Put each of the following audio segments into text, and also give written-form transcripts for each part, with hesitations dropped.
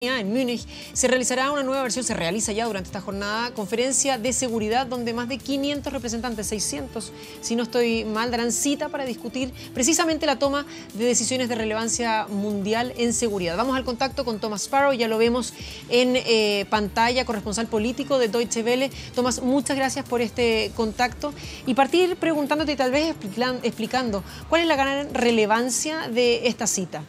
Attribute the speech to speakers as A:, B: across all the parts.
A: En Múnich se realizará una nueva versión, se realiza ya durante esta jornada, conferencia de seguridad donde más de 500 representantes, 600, si no estoy mal, darán cita para discutir precisamente la toma de decisiones de relevancia mundial en seguridad. Vamos al contacto con Thomas Sparrow, ya lo vemos en pantalla, corresponsal político de Deutsche Welle. Thomas, muchas gracias por este contacto y partir preguntándote y tal vez explicando cuál es la gran relevancia de esta cita.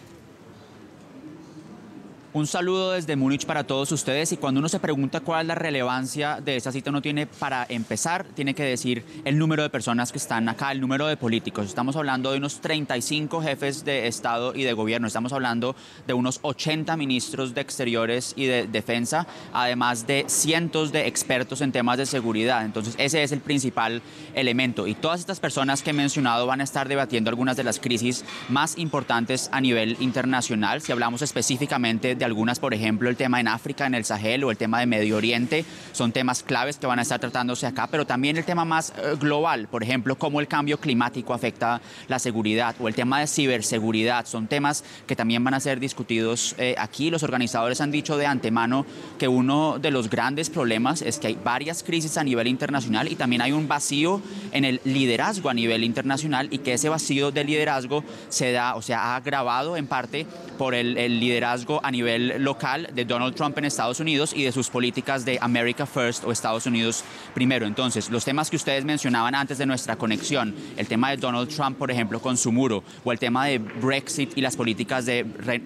B: Un saludo desde Múnich para todos ustedes, y cuando uno se pregunta cuál es la relevancia de esta cita, uno tiene, para empezar, tiene que decir el número de personas que están acá, el número de políticos. Estamos hablando de unos 35 jefes de Estado y de gobierno, estamos hablando de unos 80 ministros de Exteriores y de Defensa, además de cientos de expertos en temas de seguridad. Entonces ese es el principal elemento, y todas estas personas que he mencionado van a estar debatiendo algunas de las crisis más importantes a nivel internacional. Si hablamos específicamente de algunas, por ejemplo, el tema en África, en el Sahel, o el tema de Medio Oriente, son temas claves que van a estar tratándose acá, pero también el tema más global, por ejemplo, cómo el cambio climático afecta la seguridad, o el tema de ciberseguridad, son temas que también van a ser discutidos aquí. Los organizadores han dicho de antemano que uno de los grandes problemas es que hay varias crisis a nivel internacional y también hay un vacío en el liderazgo a nivel internacional, y que ese vacío de liderazgo se da, o sea, ha agravado en parte por el liderazgo a nivel local de Donald Trump en Estados Unidos y de sus políticas de America First o Estados Unidos primero. Entonces, los temas que ustedes mencionaban antes de nuestra conexión, el tema de Donald Trump, por ejemplo, con su muro, o el tema de Brexit y las políticas de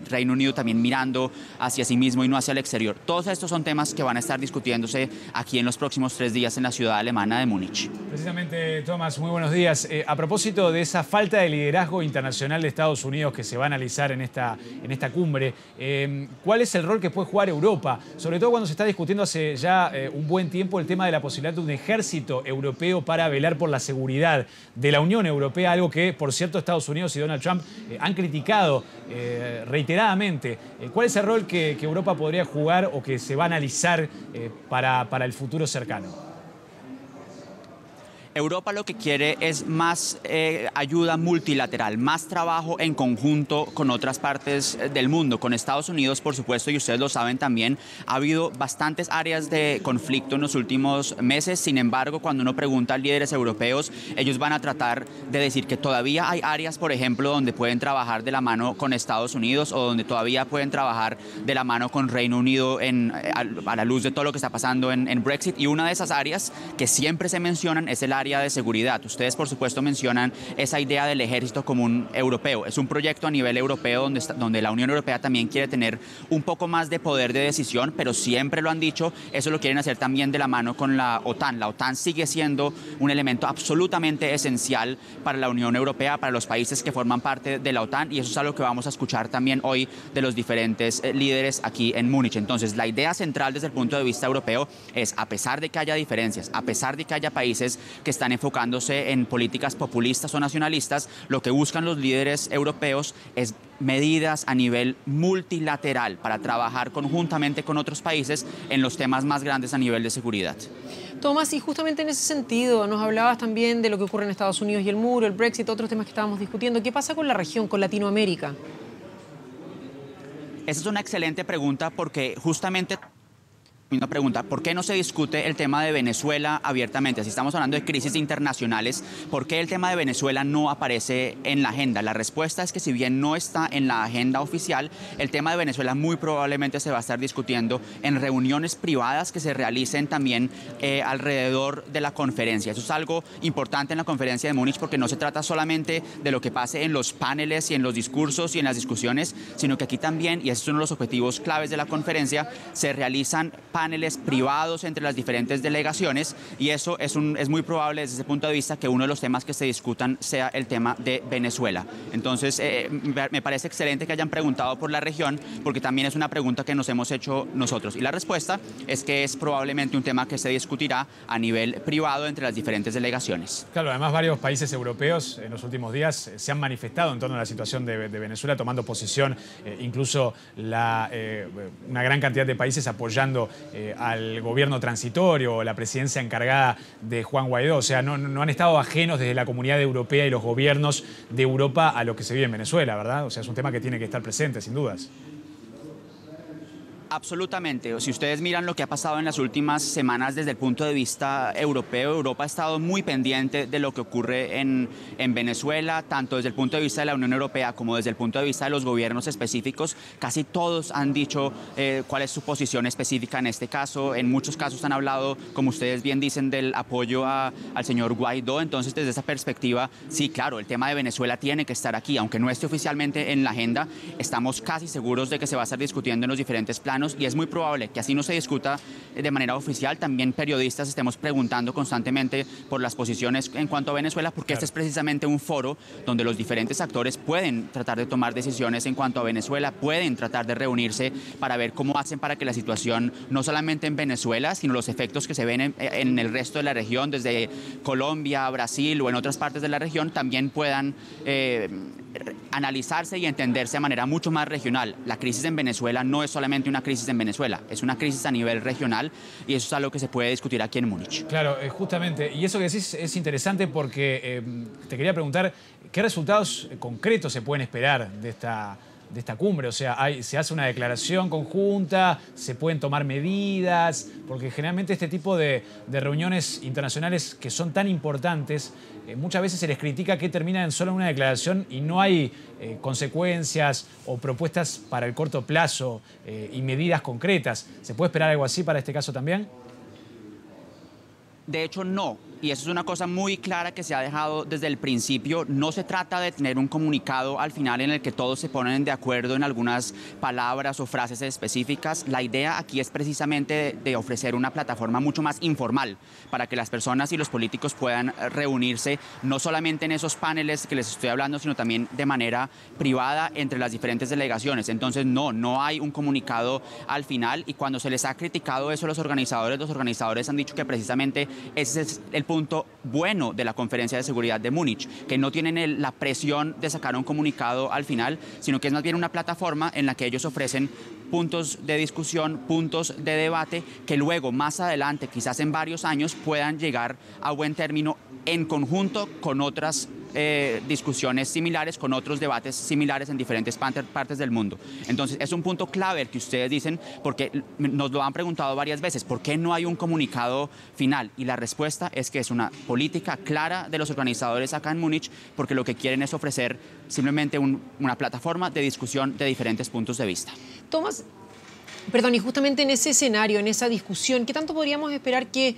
B: Reino Unido también mirando hacia sí mismo y no hacia el exterior, todos estos son temas que van a estar discutiéndose aquí en los próximos 3 días en la ciudad alemana de Múnich.
C: Precisamente, Thomas, muy buenos días. A propósito de esa falta de liderazgo internacional de Estados Unidos que se va a analizar en esta cumbre, ¿cuál es el rol que puede jugar Europa? Sobre todo cuando se está discutiendo hace ya un buen tiempo el tema de la posibilidad de un ejército europeo para velar por la seguridad de la Unión Europea, algo que, por cierto, Estados Unidos y Donald Trump han criticado reiteradamente. ¿Cuál es el rol que Europa podría jugar o que se va a analizar para el futuro cercano?
B: Europa lo que quiere es más ayuda multilateral, más trabajo en conjunto con otras partes del mundo, con Estados Unidos, por supuesto, y ustedes lo saben también. Ha habido bastantes áreas de conflicto en los últimos meses. Sin embargo, cuando uno pregunta a líderes europeos, ellos van a tratar de decir que todavía hay áreas, por ejemplo, donde pueden trabajar de la mano con Estados Unidos, o donde todavía pueden trabajar de la mano con Reino Unido a la luz de todo lo que está pasando en Brexit. Y una de esas áreas que siempre se mencionan es el área de seguridad. Ustedes, por supuesto, mencionan esa idea del ejército común europeo. Es un proyecto a nivel europeo donde la Unión Europea también quiere tener un poco más de poder de decisión, pero siempre lo han dicho, eso lo quieren hacer también de la mano con la OTAN. La OTAN sigue siendo un elemento absolutamente esencial para la Unión Europea, para los países que forman parte de la OTAN, y eso es algo que vamos a escuchar también hoy de los diferentes líderes aquí en Múnich. Entonces, la idea central desde el punto de vista europeo es, a pesar de que haya diferencias, a pesar de que haya países que están enfocándose en políticas populistas o nacionalistas, lo que buscan los líderes europeos es medidas a nivel multilateral para trabajar conjuntamente con otros países en los temas más grandes a nivel de seguridad.
A: Tomás, y justamente en ese sentido, nos hablabas también de lo que ocurre en Estados Unidos y el muro, el Brexit, otros temas que estábamos discutiendo. ¿Qué pasa con la región, con Latinoamérica?
B: Esa es una excelente pregunta, porque justamente una pregunta: ¿por qué no se discute el tema de Venezuela abiertamente? Si estamos hablando de crisis internacionales, ¿por qué el tema de Venezuela no aparece en la agenda? La respuesta es que, si bien no está en la agenda oficial, el tema de Venezuela muy probablemente se va a estar discutiendo en reuniones privadas que se realicen también alrededor de la conferencia. Eso es algo importante en la conferencia de Múnich, porque no se trata solamente de lo que pase en los paneles y en los discursos y en las discusiones, sino que aquí también, y ese es uno de los objetivos claves de la conferencia, se realizan paneles privados entre las diferentes delegaciones, y eso es muy probable desde ese punto de vista que uno de los temas que se discutan sea el tema de Venezuela. Entonces, me parece excelente que hayan preguntado por la región, porque también es una pregunta que nos hemos hecho nosotros, y la respuesta es que es probablemente un tema que se discutirá a nivel privado entre las diferentes delegaciones.
C: Claro, además varios países europeos en los últimos días se han manifestado en torno a la situación de Venezuela, tomando posición, incluso una gran cantidad de países apoyando al gobierno transitorio o la presidencia encargada de Juan Guaidó. O sea, no han estado ajenos desde la comunidad europea y los gobiernos de Europa a lo que se vive en Venezuela, ¿verdad? O sea, es un tema que tiene que estar presente, sin dudas.
B: Absolutamente. Si ustedes miran lo que ha pasado en las últimas semanas desde el punto de vista europeo, Europa ha estado muy pendiente de lo que ocurre en Venezuela, tanto desde el punto de vista de la Unión Europea como desde el punto de vista de los gobiernos específicos. Casi todos han dicho cuál es su posición específica en este caso. En muchos casos han hablado, como ustedes bien dicen, del apoyo al señor Guaidó. Entonces, desde esa perspectiva, sí, claro, el tema de Venezuela tiene que estar aquí. Aunque no esté oficialmente en la agenda, estamos casi seguros de que se va a estar discutiendo en los diferentes planos. Y es muy probable que así no se discuta de manera oficial. También periodistas estemos preguntando constantemente por las posiciones en cuanto a Venezuela, porque este es precisamente un foro donde los diferentes actores pueden tratar de tomar decisiones en cuanto a Venezuela, pueden tratar de reunirse para ver cómo hacen para que la situación, no solamente en Venezuela, sino los efectos que se ven en el resto de la región, desde Colombia, Brasil o en otras partes de la región, también puedan analizarse y entenderse de manera mucho más regional. La crisis en Venezuela no es solamente una crisis en Venezuela, es una crisis a nivel regional y eso es algo que se puede discutir aquí en Múnich.
C: Claro, justamente, y eso que decís es interesante porque te quería preguntar qué resultados concretos se pueden esperar de esta cumbre. O sea, se hace una declaración conjunta, se pueden tomar medidas, porque generalmente este tipo de reuniones internacionales que son tan importantes, muchas veces se les critica que terminan solo en una declaración y no hay consecuencias o propuestas para el corto plazo y medidas concretas. ¿Se puede esperar algo así para este caso también?
B: De hecho, no. Y eso es una cosa muy clara que se ha dejado desde el principio. No se trata de tener un comunicado al final en el que todos se ponen de acuerdo en algunas palabras o frases específicas. La idea aquí es precisamente de ofrecer una plataforma mucho más informal para que las personas y los políticos puedan reunirse no solamente en esos paneles que les estoy hablando, sino también de manera privada entre las diferentes delegaciones. Entonces, no hay un comunicado al final, y cuando se les ha criticado eso a los organizadores han dicho que precisamente ese es el punto bueno de la Conferencia de Seguridad de Múnich, que no tienen la presión de sacar un comunicado al final, sino que es más bien una plataforma en la que ellos ofrecen puntos de discusión, puntos de debate, que luego, más adelante, quizás en varios años, puedan llegar a buen término en conjunto con otras discusiones similares, con otros debates similares en diferentes partes del mundo. Entonces, es un punto clave el que ustedes dicen, porque nos lo han preguntado varias veces, ¿por qué no hay un comunicado final? Y la respuesta es que es una política clara de los organizadores acá en Múnich, porque lo que quieren es ofrecer simplemente una plataforma de discusión de diferentes puntos de vista.
A: Tomás, perdón, y justamente en ese escenario, en esa discusión, ¿qué tanto podríamos esperar que,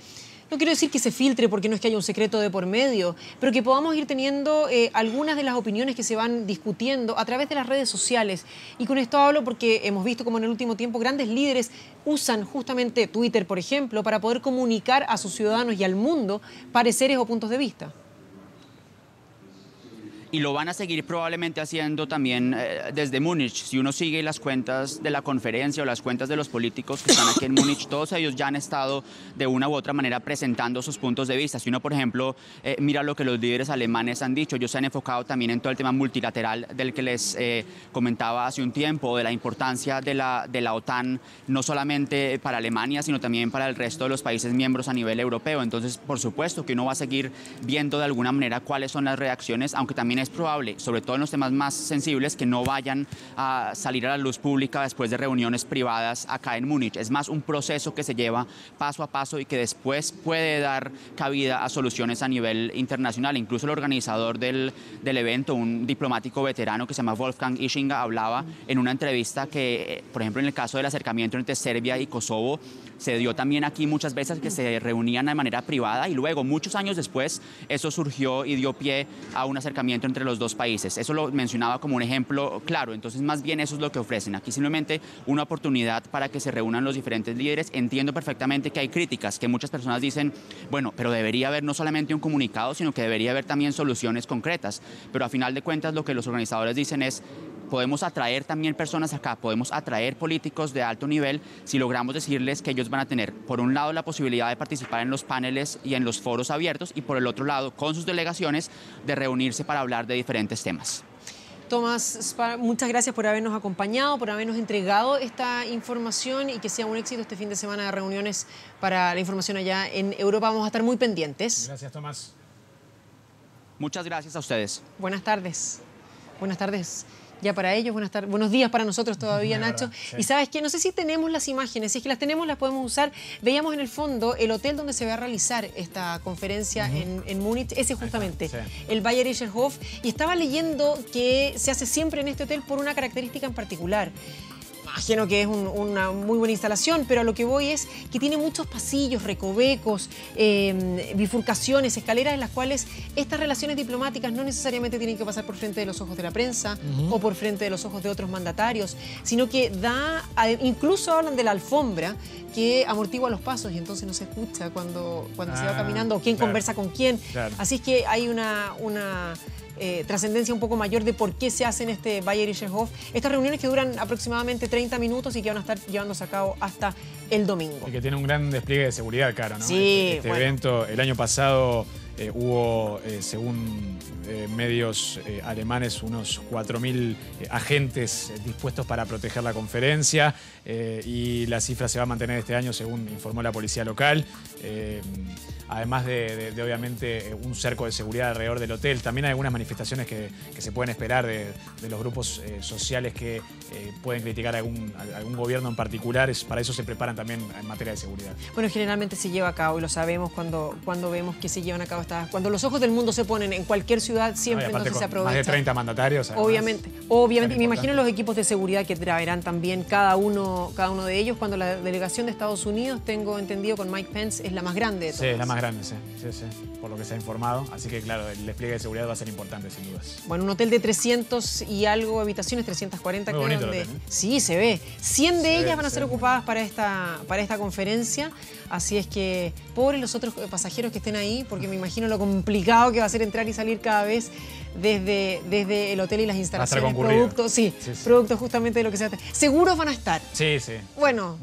A: no quiero decir que se filtre porque no es que haya un secreto de por medio, pero que podamos ir teniendo algunas de las opiniones que se van discutiendo a través de las redes sociales? Y con esto hablo porque hemos visto como en el último tiempo grandes líderes usan justamente Twitter, por ejemplo, para poder comunicar a sus ciudadanos y al mundo pareceres o puntos de vista.
B: Y lo van a seguir probablemente haciendo también desde Múnich. Si uno sigue las cuentas de la conferencia o las cuentas de los políticos que están aquí en Múnich, todos ellos ya han estado de una u otra manera presentando sus puntos de vista. Si uno, por ejemplo, mira lo que los líderes alemanes han dicho, ellos se han enfocado también en todo el tema multilateral del que les comentaba hace un tiempo, de la importancia de la OTAN, no solamente para Alemania, sino también para el resto de los países miembros a nivel europeo. Entonces, por supuesto que uno va a seguir viendo de alguna manera cuáles son las reacciones, aunque también es probable, sobre todo en los temas más sensibles, que no vayan a salir a la luz pública después de reuniones privadas acá en Múnich. Es más un proceso que se lleva paso a paso y que después puede dar cabida a soluciones a nivel internacional. Incluso el organizador del evento, un diplomático veterano que se llama Wolfgang Ischinger, hablaba en una entrevista que, por ejemplo, en el caso del acercamiento entre Serbia y Kosovo, se dio también aquí muchas veces que se reunían de manera privada y luego, muchos años después, eso surgió y dio pie a un acercamiento entre los dos países. Eso lo mencionaba como un ejemplo claro. Entonces, más bien eso es lo que ofrecen. Aquí simplemente una oportunidad para que se reúnan los diferentes líderes. Entiendo perfectamente que hay críticas, que muchas personas dicen, bueno, pero debería haber no solamente un comunicado, sino que debería haber también soluciones concretas. Pero a final de cuentas, lo que los organizadores dicen es, podemos atraer también personas acá, podemos atraer políticos de alto nivel si logramos decirles que ellos van a tener, por un lado, la posibilidad de participar en los paneles y en los foros abiertos, y por el otro lado, con sus delegaciones, de reunirse para hablar de diferentes temas.
A: Tomás Spar, muchas gracias por habernos acompañado, por habernos entregado esta información y que sea un éxito este fin de semana de reuniones para la información allá en Europa. Vamos a estar muy pendientes.
C: Gracias, Tomás.
B: Muchas gracias a ustedes.
A: Buenas tardes. Buenas tardes. Ya para ellos, buenos días para nosotros todavía, Nacho.
C: Sí.
A: Y ¿sabes qué? No sé si tenemos las imágenes, si es que las tenemos, las podemos usar. Veíamos en el fondo el hotel donde se va a realizar esta conferencia en Múnich, ese justamente,
C: sí.
A: el Bayerischer Hof. Y estaba leyendo que se hace siempre en este hotel por una característica en particular. Imagino que es una muy buena instalación, pero a lo que voy es que tiene muchos pasillos, recovecos, bifurcaciones, escaleras en las cuales estas relaciones diplomáticas no necesariamente tienen que pasar por frente de los ojos de la prensa o por frente de los ojos de otros mandatarios, sino que incluso hablan de la alfombra que amortigua los pasos y entonces no se escucha cuando se va caminando o quién conversa con quién.
C: Claro.
A: Así es que hay una trascendencia un poco mayor de por qué se hacen este Bayerischer Hof. Estas reuniones que duran aproximadamente 30 minutos y que van a estar llevándose a cabo hasta el domingo.
C: Y que tiene un gran despliegue de seguridad, Caro, ¿no?
A: Sí,
C: Este
A: bueno.
C: evento, el año pasado hubo, según medios alemanes, unos 4.000 agentes dispuestos para proteger la conferencia y la cifra se va a mantener este año, según informó la policía local. Además de obviamente un cerco de seguridad alrededor del hotel. También hay algunas manifestaciones que se pueden esperar de los grupos sociales que pueden criticar a algún gobierno en particular. Para eso se preparan también en materia de seguridad.
A: Bueno, generalmente se lleva a cabo y lo sabemos cuando vemos que se llevan a cabo cuando los ojos del mundo se ponen en cualquier ciudad, siempre entonces se aprovecha.
C: Más de 30 mandatarios. Además,
A: obviamente. Y me imagino los equipos de seguridad que traerán también cada uno de ellos. Cuando la delegación de Estados Unidos, tengo entendido con Mike Pence, es la más grande de todas.
C: Sí, es la más grande, sí, por lo que se ha informado. Así que claro, el despliegue de seguridad va a ser importante, sin dudas.
A: Bueno, un hotel de 300 y algo habitaciones, 340
C: Muy
A: creo.
C: bonito el hotel, ¿eh?
A: Sí, se ve. 100 de ellas van a ser
C: sí.
A: ocupadas para esta conferencia. Así es que, pobres los otros pasajeros que estén ahí, porque me imagino lo complicado que va a ser entrar y salir cada vez desde el hotel y las instalaciones. Productos, sí, productos justamente de lo que se trata. Seguros van a estar.
C: Sí, sí.
A: Bueno,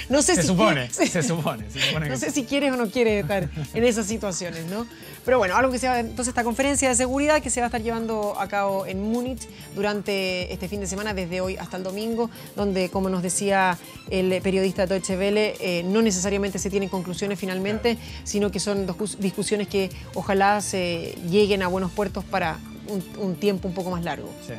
C: no sé
A: se
C: si
A: supone.
C: Se supone
A: No sé si quieres o no quieres estar en esas situaciones, ¿no? Pero bueno, algo que se va, entonces esta conferencia de seguridad que se va a estar llevando a cabo en Múnich durante este fin de semana, desde hoy hasta el domingo, donde, como nos decía el periodista de Deutsche Welle, no necesariamente se tienen conclusiones finalmente, sino que son discusiones que ojalá se lleguen a buenos puertos para un tiempo un poco más largo. Sí.